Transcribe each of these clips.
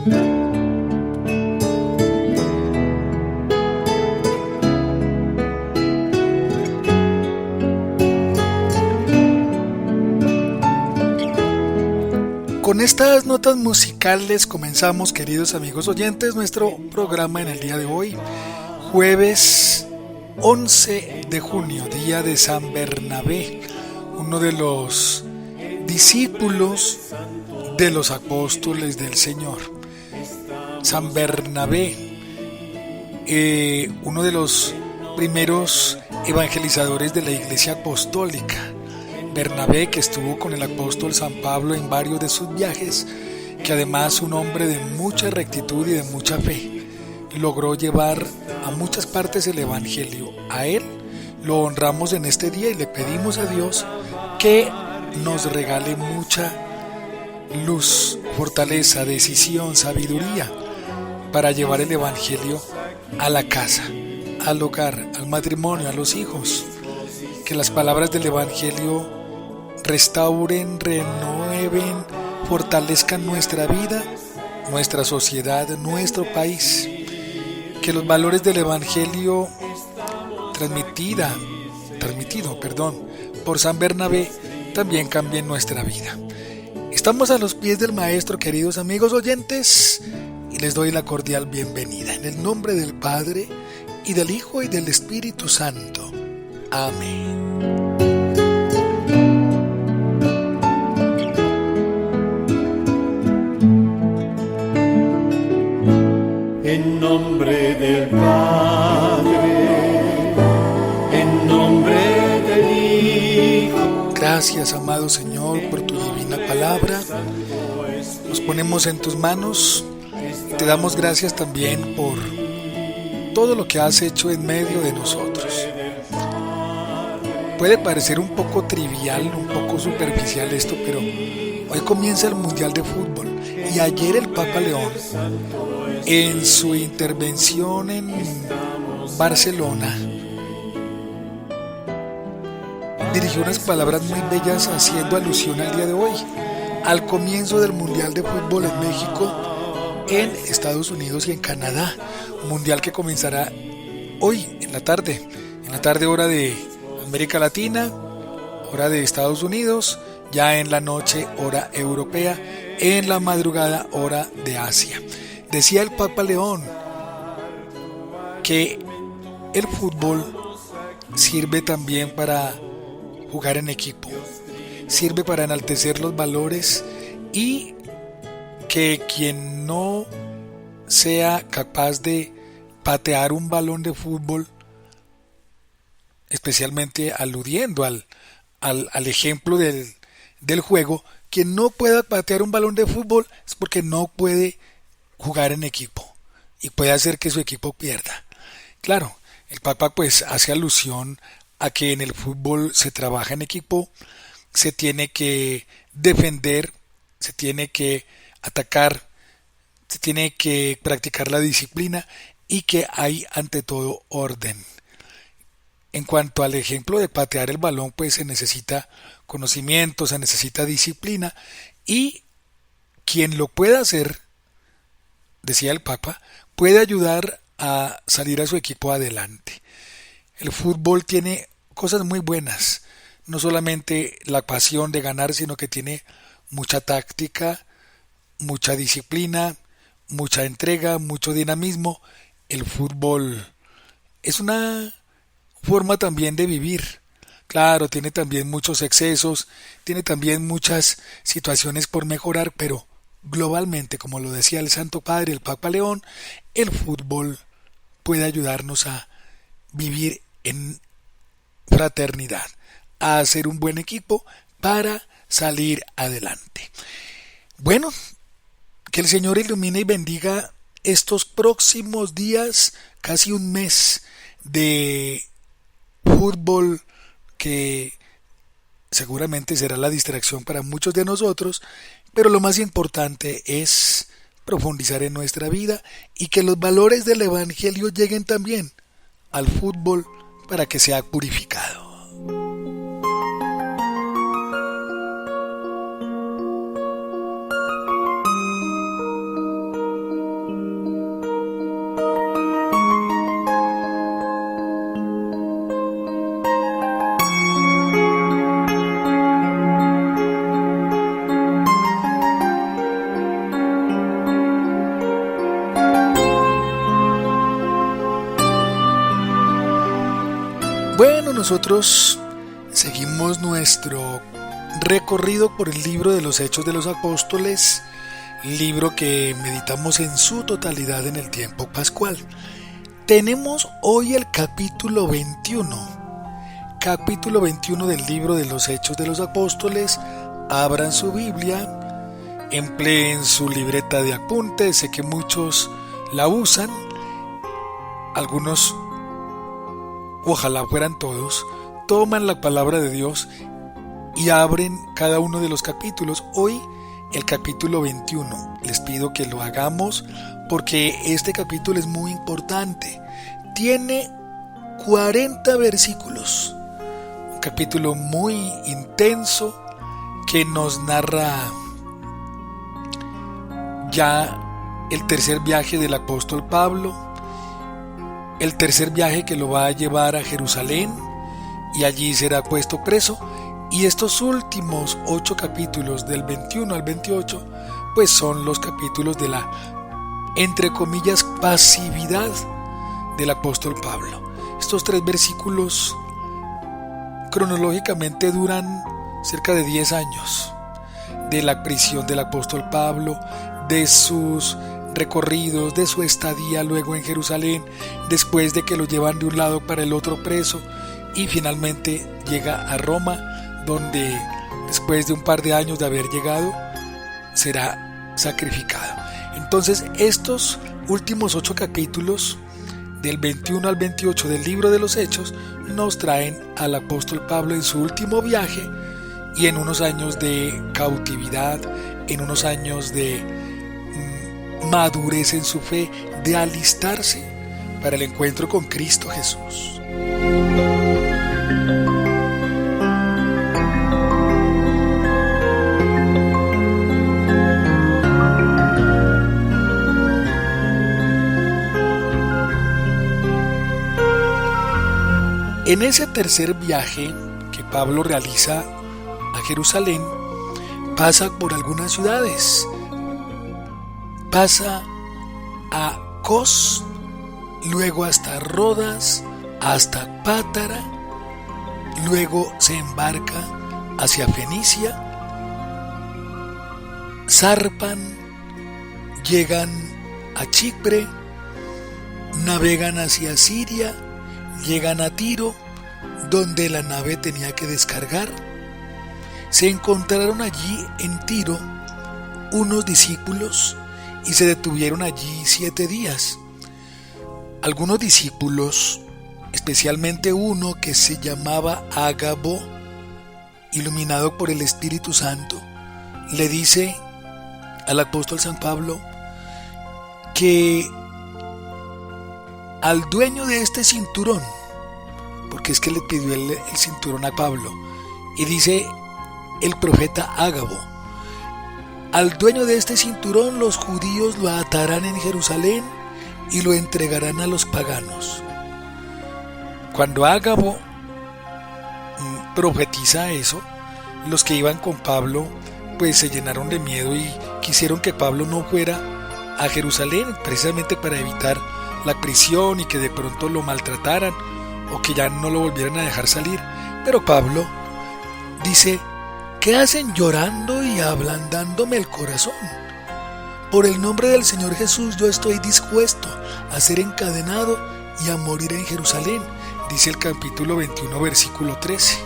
Con estas notas musicales comenzamos, queridos amigos oyentes, nuestro programa en el día de hoy, jueves 11 de junio, día de San Bernabé, uno de los discípulos de los apóstoles del Señor. San Bernabé, uno de los primeros evangelizadores de la Iglesia Apostólica. Bernabé, que estuvo con el apóstol San Pablo en varios de sus viajes, que además un hombre de mucha rectitud y de mucha fe, logró llevar a muchas partes el evangelio. A él lo honramos en este día y le pedimos a Dios que nos regale mucha luz, fortaleza, decisión, sabiduría para llevar el evangelio a la casa, al hogar, al matrimonio, a los hijos. Que las palabras del evangelio restauren, renueven, fortalezcan nuestra vida, nuestra sociedad, nuestro país. Que los valores del evangelio transmitido, por San Bernabé también cambien nuestra vida. Estamos a los pies del Maestro, queridos amigos oyentes, y les doy la cordial bienvenida. En el nombre del Padre, y del Hijo, y del Espíritu Santo. Amén. En nombre del Padre, en nombre del Hijo. Gracias, amado Señor, por tu divina palabra. Nos ponemos en tus manos y te damos gracias también por todo lo que has hecho en medio de nosotros. Puede parecer un poco trivial, un poco superficial esto, pero hoy comienza el Mundial de Fútbol y ayer el Papa León, en su intervención en Barcelona, dirigió unas palabras muy bellas haciendo alusión al día de hoy, al comienzo del Mundial de Fútbol en México, en Estados Unidos y en Canadá. Un mundial que comenzará hoy en la tarde hora de América Latina, hora de Estados Unidos, ya en la noche hora europea, en la madrugada hora de Asia. Decía el Papa León que el fútbol sirve también para jugar en equipo, sirve para enaltecer los valores y que quien no sea capaz de patear un balón de fútbol, especialmente aludiendo al ejemplo del juego, quien no pueda patear un balón de fútbol es porque no puede jugar en equipo y puede hacer que su equipo pierda. Claro, el Papa pues hace alusión a que en el fútbol se trabaja en equipo, se tiene que defender, se tiene que atacar, se tiene que practicar la disciplina y que hay ante todo orden. En cuanto al ejemplo de patear el balón, pues se necesita conocimiento, se necesita disciplina y quien lo pueda hacer, decía el Papa, puede ayudar a salir a su equipo adelante. El fútbol tiene cosas muy buenas, no solamente la pasión de ganar, sino que tiene mucha táctica, mucha disciplina, mucha entrega, mucho dinamismo. El fútbol es una forma también de vivir. Claro, tiene también muchos excesos, tiene también muchas situaciones por mejorar, pero globalmente, como lo decía el Santo Padre, el Papa León, el fútbol puede ayudarnos a vivir en fraternidad, a hacer un buen equipo para salir adelante. Bueno, que el Señor ilumine y bendiga estos próximos días, casi un mes de fútbol que seguramente será la distracción para muchos de nosotros, pero lo más importante es profundizar en nuestra vida y que los valores del Evangelio lleguen también al fútbol para que sea purificado. Bueno, nosotros seguimos nuestro recorrido por el libro de los Hechos de los Apóstoles, libro que meditamos en su totalidad en el tiempo pascual. Tenemos hoy el capítulo 21 del libro de los Hechos de los Apóstoles. Abran su Biblia, empleen su libreta de apuntes, sé que muchos la usan, algunos, ojalá fueran todos, toman la palabra de Dios y abren cada uno de los capítulos. Hoy el capítulo 21. Les pido que lo hagamos porque este capítulo es muy importante. Tiene 40 versículos. Un capítulo muy intenso que nos narra ya el tercer viaje del apóstol Pablo, el tercer viaje que lo va a llevar a Jerusalén y allí será puesto preso. Y estos últimos 8 capítulos del 21 al 28 pues son los capítulos de la, entre comillas, pasividad del apóstol Pablo. Estos 3 versículos cronológicamente duran cerca de 10 años de la prisión del apóstol Pablo, de sus recorridos, de su estadía luego en Jerusalén, después de que lo llevan de un lado para el otro preso y finalmente llega a Roma, donde después de un par de años de haber llegado será sacrificado. Entonces estos últimos 8 capítulos del 21 al 28 del libro de los Hechos nos traen al apóstol Pablo en su último viaje y en unos años de cautividad, en unos años de madurez en su fe, de alistarse para el encuentro con Cristo Jesús. En ese tercer viaje que Pablo realiza a Jerusalén, pasa por algunas ciudades. Pasa a Cos, luego hasta Rodas, hasta Pátara, luego se embarca hacia Fenicia, zarpan, llegan a Chipre, navegan hacia Siria, llegan a Tiro, donde la nave tenía que descargar. Se encontraron allí en Tiro unos discípulos y se detuvieron allí 7 días. Algunos discípulos, especialmente uno que se llamaba Ágabo, iluminado por el Espíritu Santo, le dice al apóstol San Pablo que al dueño de este cinturón, porque es que le pidió el cinturón a Pablo, y dice el profeta Ágabo, al dueño de este cinturón los judíos lo atarán en Jerusalén y lo entregarán a los paganos. Cuando Ágabo profetiza eso, los que iban con Pablo pues se llenaron de miedo y quisieron que Pablo no fuera a Jerusalén, precisamente para evitar la prisión y que de pronto lo maltrataran o que ya no lo volvieran a dejar salir. Pero Pablo dice: ¿qué hacen llorando y ablandándome el corazón? Por el nombre del Señor Jesús yo estoy dispuesto a ser encadenado y a morir en Jerusalén, dice el capítulo 21 versículo 13.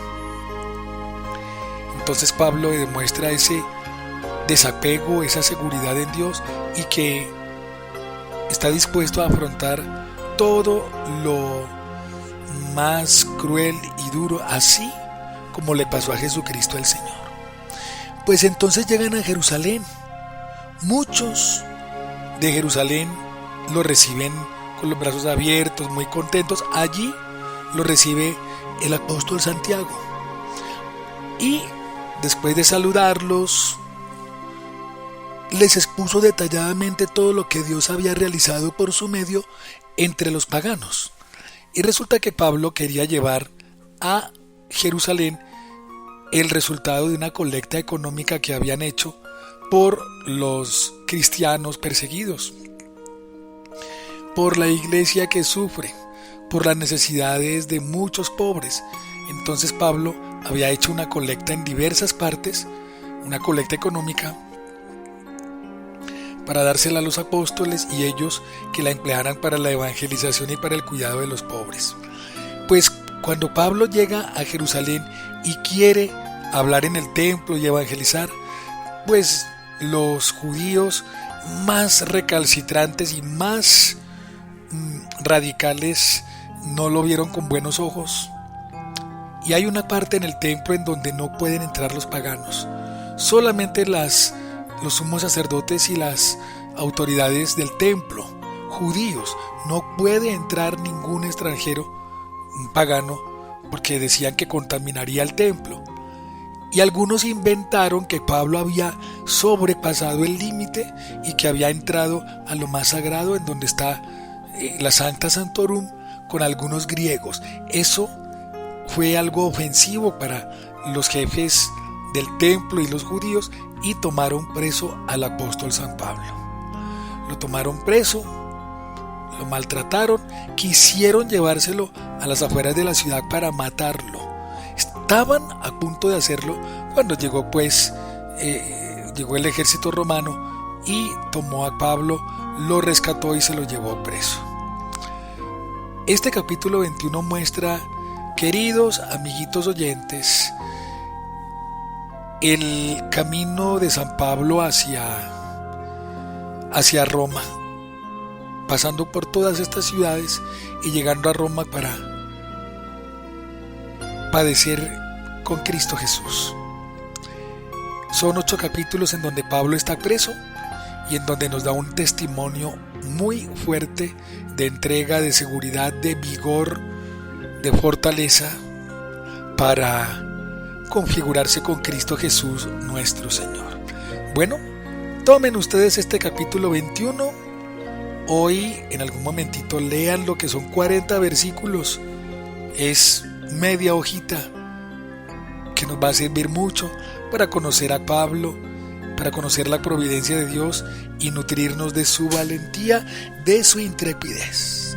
Entonces Pablo demuestra ese desapego, esa seguridad en Dios y que está dispuesto a afrontar todo lo más cruel y duro, así como le pasó a Jesucristo el Señor. Pues entonces llegan a Jerusalén. Muchos de Jerusalén lo reciben con los brazos abiertos, muy contentos. Allí lo recibe el apóstol Santiago. Y después de saludarlos, les expuso detalladamente todo lo que Dios había realizado por su medio entre los paganos. Y resulta que Pablo quería llevar a Jerusalén el resultado de una colecta económica que habían hecho por los cristianos perseguidos, por la iglesia que sufre, por las necesidades de muchos pobres. Entonces Pablo había hecho una colecta en diversas partes, una colecta económica, para dársela a los apóstoles y ellos que la emplearan para la evangelización y para el cuidado de los pobres. Pues cuando Pablo llega a Jerusalén y quiere hablar en el templo y evangelizar, pues los judíos más recalcitrantes y más radicales no lo vieron con buenos ojos. Y hay una parte en el templo en donde no pueden entrar los paganos. Solamente los sumos sacerdotes y las autoridades del templo, judíos. No puede entrar ningún extranjero, un pagano, porque decían que contaminaría el templo. Y algunos inventaron que Pablo había sobrepasado el límite y que había entrado a lo más sagrado, en donde está la Sancta Sanctorum, con algunos griegos. Eso fue algo ofensivo para los jefes del templo y los judíos, y tomaron preso al apóstol San Pablo. Lo tomaron preso, lo maltrataron, quisieron llevárselo a las afueras de la ciudad para matarlo. Estaban a punto de hacerlo cuando llegó el ejército romano y tomó a Pablo, lo rescató y se lo llevó preso. Este capítulo 21 muestra, queridos amiguitos oyentes, el camino de San Pablo hacia Roma, pasando por todas estas ciudades y llegando a Roma para padecer con Cristo Jesús. Son 8 capítulos en donde Pablo está preso y en donde nos da un testimonio muy fuerte de entrega, de seguridad, de vigor, de fortaleza para configurarse con Cristo Jesús nuestro Señor. Bueno, tomen ustedes este capítulo 21. Hoy en algún momentito lean lo que son 40 versículos. Es media hojita que nos va a servir mucho para conocer a Pablo, para conocer la providencia de Dios y nutrirnos de su valentía, de su intrepidez.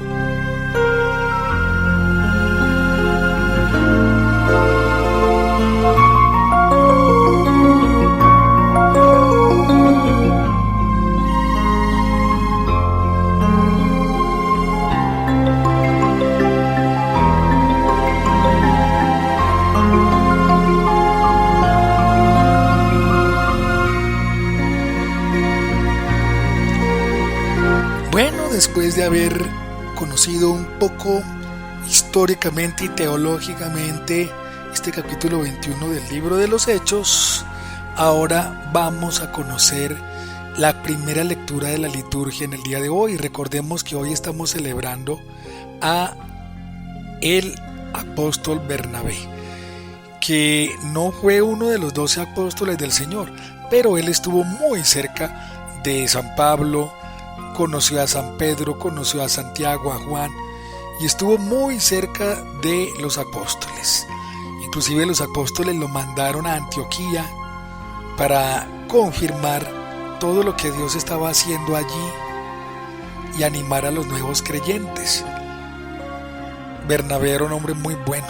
Después de haber conocido un poco históricamente y teológicamente este capítulo 21 del libro de los Hechos, ahora vamos a conocer la primera lectura de la liturgia en el día de hoy. Recordemos que hoy estamos celebrando a el apóstol Bernabé, que no fue uno de los 12 apóstoles del Señor, pero él estuvo muy cerca de San Pablo, conoció a San Pedro, conoció a Santiago, a Juan, y estuvo muy cerca de los apóstoles. Inclusive los apóstoles lo mandaron a Antioquía para confirmar todo lo que Dios estaba haciendo allí y animar a los nuevos creyentes. Bernabé era un hombre muy bueno,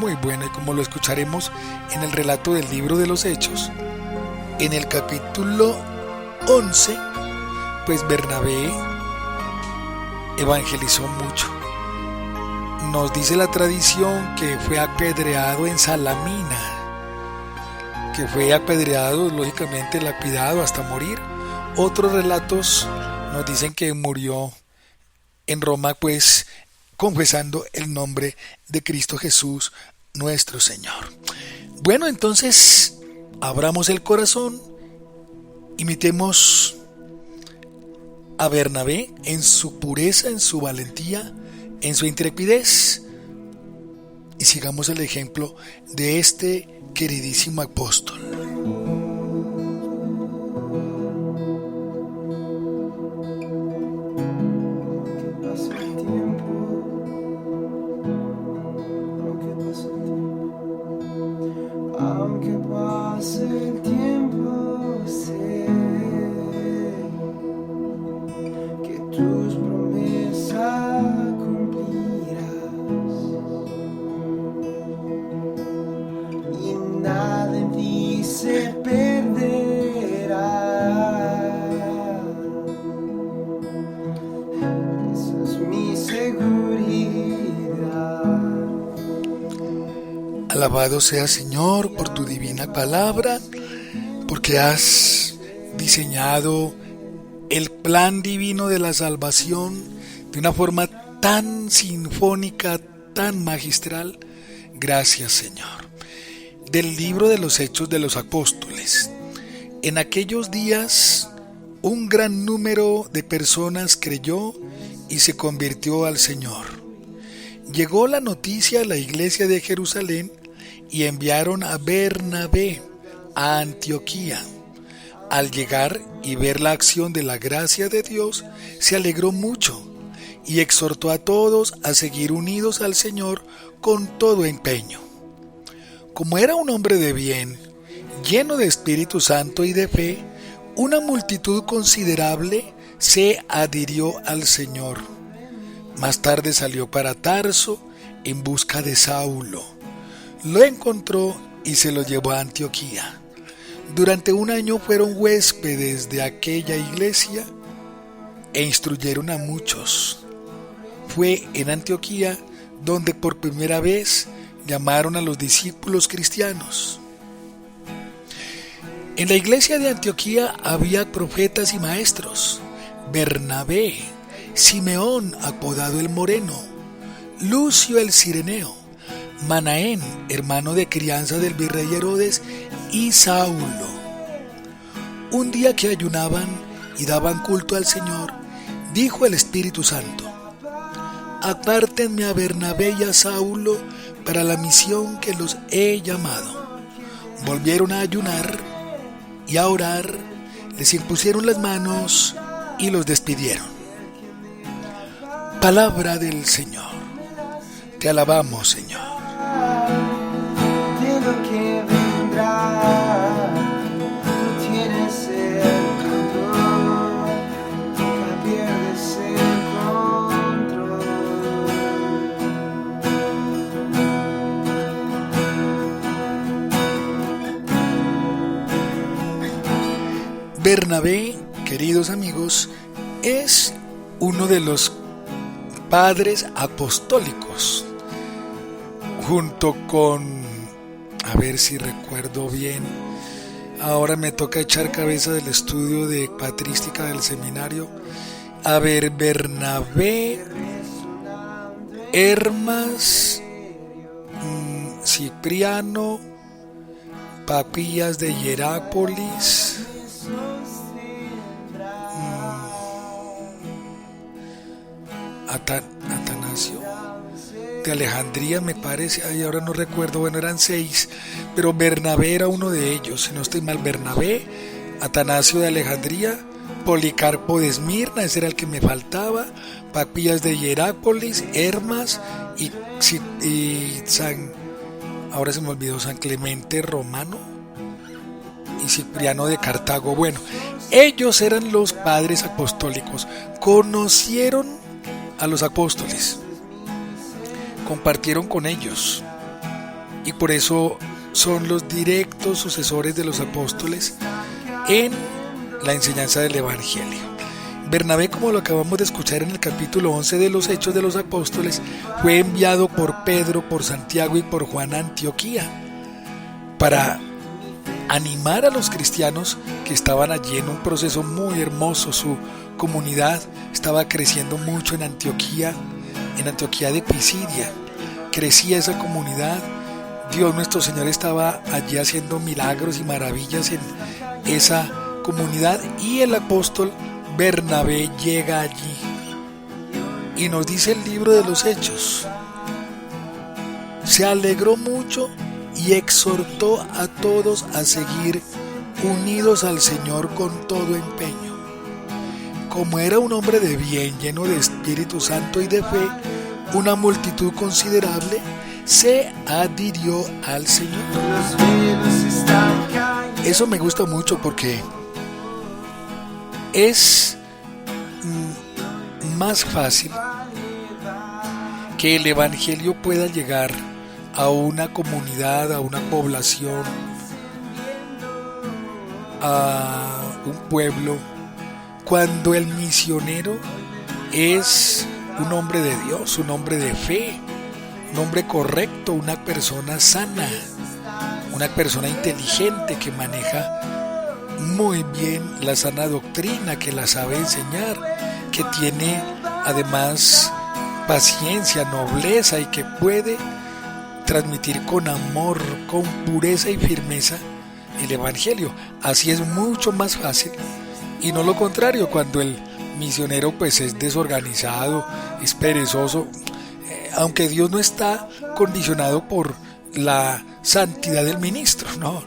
y como lo escucharemos en el relato del libro de los Hechos, en el capítulo 11, pues Bernabé evangelizó mucho. Nos dice la tradición que fue apedreado en Salamina, que fue apedreado, lógicamente lapidado hasta morir. Otros relatos nos dicen que murió en Roma, pues confesando el nombre de Cristo Jesús nuestro Señor. Bueno, entonces abramos el corazón, imitemos a Bernabé en su pureza, en su valentía, en su intrepidez, y sigamos el ejemplo de este queridísimo apóstol. Aunque pase el tiempo, sé que tus promesas cumplirás. Alabado sea Señor por tu divina palabra, porque has diseñado el plan divino de la salvación de una forma tan sinfónica, tan magistral. Gracias, Señor. Del libro de los Hechos de los Apóstoles. En aquellos días, un gran número de personas creyó y se convirtió al Señor. Llegó la noticia a la iglesia de Jerusalén y enviaron a Bernabé a Antioquía. Al llegar y ver la acción de la gracia de Dios, se alegró mucho y exhortó a todos a seguir unidos al Señor con todo empeño. Como era un hombre de bien, lleno de Espíritu Santo y de fe, una multitud considerable se adhirió al Señor. Más tarde salió para Tarso en busca de Saulo. Lo encontró y se lo llevó a Antioquía. Durante un año fueron huéspedes de aquella iglesia e instruyeron a muchos. Fue en Antioquía donde por primera vez llamaron a los discípulos cristianos. En la iglesia de Antioquía había profetas y maestros: Bernabé, Simeón apodado el Moreno, Lucio el Cireneo, Manaén, hermano de crianza del virrey Herodes, y Saulo. Un día que ayunaban y daban culto al Señor, dijo el Espíritu Santo: apártenme a Bernabé y a Saulo para la misión que los he llamado. Volvieron a ayunar y a orar, les impusieron las manos y los despidieron. Palabra del Señor. Te alabamos, Señor. De lo que vendrá, tú tienes el control, nunca pierdes el control. Bernabé, queridos amigos, es uno de los padres apostólicos, junto con, a ver si recuerdo bien, ahora me toca echar cabeza del estudio de patrística del seminario. A ver, Bernabé, Hermas, Cipriano, Papías de Hierápolis, Atanasio de Alejandría, me parece, ay, ahora no recuerdo, bueno, eran 6, pero Bernabé era uno de ellos, si no estoy mal. Bernabé, Atanasio de Alejandría, Policarpo de Esmirna, ese era el que me faltaba, Papías de Hierápolis, Hermas y ahora se me olvidó, San Clemente Romano y Cipriano de Cartago. Bueno, ellos eran los padres apostólicos, conocieron a los apóstoles, compartieron con ellos y por eso son los directos sucesores de los apóstoles en la enseñanza del Evangelio. Bernabé, como lo acabamos de escuchar en el capítulo 11 de los Hechos de los Apóstoles, fue enviado por Pedro, por Santiago y por Juan a Antioquía para animar a los cristianos que estaban allí en un proceso muy hermoso. Su comunidad estaba creciendo mucho en Antioquía de Pisidia. Crecía esa comunidad. Dios nuestro Señor estaba allí haciendo milagros y maravillas en esa comunidad, y el apóstol Bernabé llega allí y nos dice el libro de los Hechos: se alegró mucho y exhortó a todos a seguir unidos al Señor con todo empeño. Como era un hombre de bien, lleno de Espíritu Santo y de fe, una multitud considerable se adhirió al Señor. Eso me gusta mucho porque es más fácil que el Evangelio pueda llegar a una comunidad, a una población, a un pueblo, cuando el misionero es un hombre de Dios, un hombre de fe, un hombre correcto, una persona sana, una persona inteligente que maneja muy bien la sana doctrina, que la sabe enseñar, que tiene además paciencia, nobleza y que puede transmitir con amor, con pureza y firmeza el evangelio. Así es mucho más fácil y no lo contrario, cuando el misionero pues es desorganizado, es perezoso, aunque Dios no está condicionado por la santidad del ministro, no,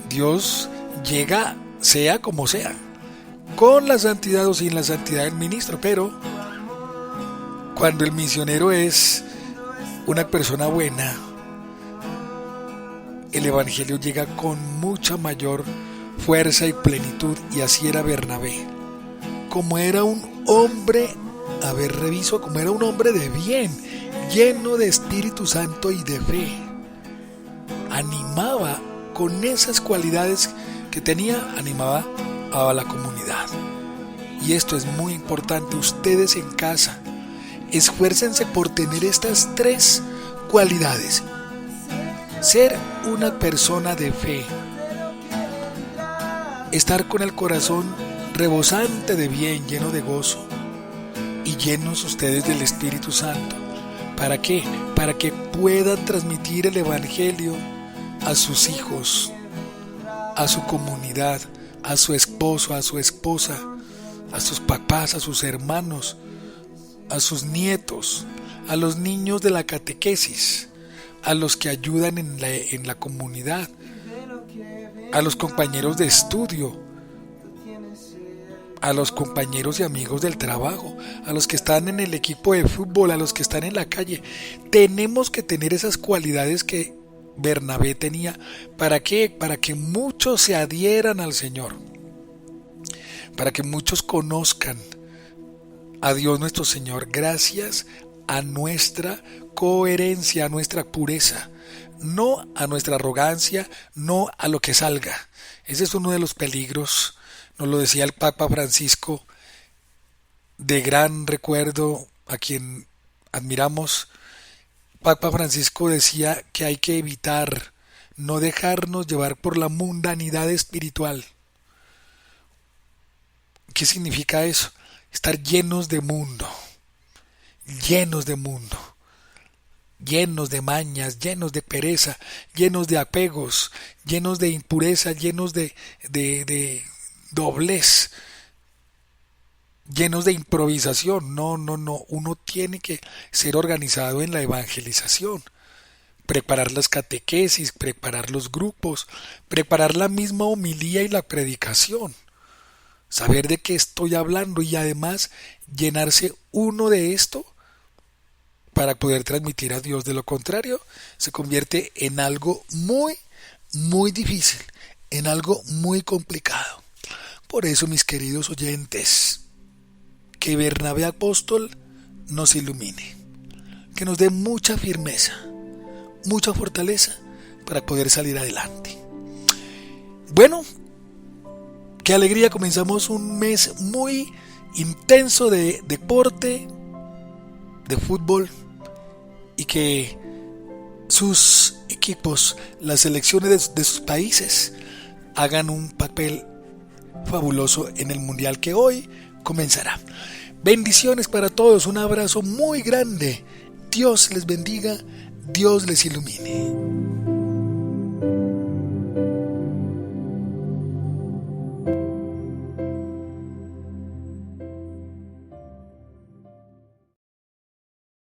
Dios llega sea como sea, con la santidad o sin la santidad del ministro, pero cuando el misionero es una persona buena, el evangelio llega con mucha mayor fuerza y plenitud, y así era Bernabé. Como era un hombre, a ver, reviso, como era un hombre de bien, lleno de Espíritu Santo y de fe, animaba con esas cualidades que tenía, animaba a la comunidad. Y esto es muy importante, ustedes en casa, esfuércense por tener estas 3 cualidades. Ser una persona de fe, estar con el corazón rebosante de bien, lleno de gozo, y llenos ustedes del Espíritu Santo. ¿Para qué? Para que puedan transmitir el evangelio a sus hijos, a su comunidad, a su esposo, a su esposa, a sus papás, a sus hermanos, a sus nietos, a los niños de la catequesis, a los que ayudan en la comunidad, a los compañeros de estudio, a los compañeros y amigos del trabajo, a los que están en el equipo de fútbol, a los que están en la calle. Tenemos que tener esas cualidades que Bernabé tenía. ¿Para qué? Para que muchos se adhieran al Señor, para que muchos conozcan a Dios nuestro Señor gracias a nuestra coherencia, a nuestra pureza, no a nuestra arrogancia, no a lo que salga. Ese es uno de los peligros, nos lo decía el Papa Francisco, de gran recuerdo, a quien admiramos. Papa Francisco decía que hay que evitar no dejarnos llevar por la mundanidad espiritual. ¿Qué significa eso? Estar llenos de mundo, llenos de mundo, llenos de mañas, llenos de pereza, llenos de apegos, llenos de impureza, llenos de doblez, llenos de improvisación. No, uno tiene que ser organizado en la evangelización, preparar las catequesis, preparar los grupos, preparar la misma homilía y la predicación, saber de qué estoy hablando y además llenarse uno de esto para poder transmitir a Dios. De lo contrario, se convierte en algo muy, muy difícil, en algo muy complicado. Por eso, mis queridos oyentes, que Bernabé Apóstol nos ilumine, que nos dé mucha firmeza, mucha fortaleza para poder salir adelante. Bueno, qué alegría, comenzamos un mes muy intenso de deporte, de fútbol, y que sus equipos, las selecciones de sus países, hagan un papel fabuloso en el mundial que hoy comenzará. Bendiciones para todos, un abrazo muy grande. Dios les bendiga, Dios les ilumine.